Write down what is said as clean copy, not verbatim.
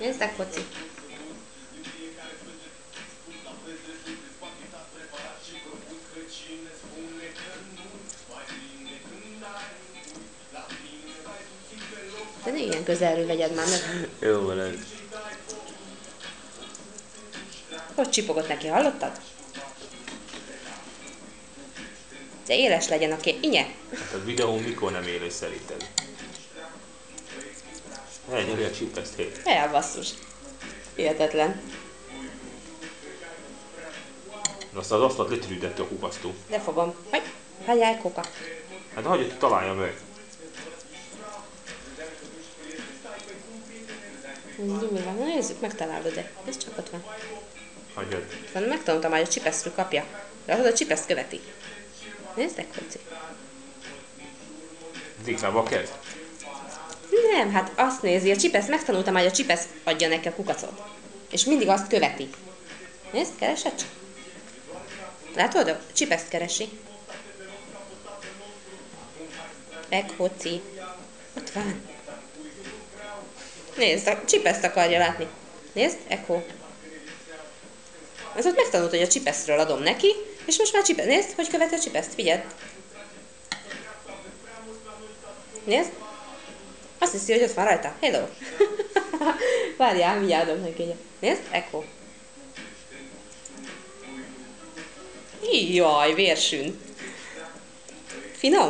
Nézzek, foci. De ne ilyen közelről vegyed már meg. Jó van ez. Hogy csipogott neki, hallottad? De éles legyen a Inye! Hát a videó mikor nem éles szerinted? Elnyeli a csipeszt, hé. Basszus. Hihetetlen. Azt az asztalt letrűdette a kupasztó. De fogom. Hagyjál, Kóka. Hát hagyj, találja meg. Mi van? Nézzük, megtalálod, de ez csak ott van. Hagyjad. Van, megtanultam, hogy a csipeszről kapja. De ahhoz a csipeszt követi. Nézzek, foci. Ziklába kezd. Nem, hát azt nézi, a csipesz, megtanultam, hogy a csipesz adja neki a kukacot. És mindig azt követi. Nézd, keresed csak. Látod? A csipeszt keresi. Hoci. Ott van. Nézd, a csipeszt akarja látni. Nézd, Echo. Ez ott megtanult, hogy a csipeszről adom neki, és most már csipesz. Nézd, hogy követi a csipeszt, figyeld. Nézd. Azt hiszi, hogy ott van rajta. Hello. Várjál, mindjárt adom neki. Nézd, Echo. Jaj, vérsűn. Finom?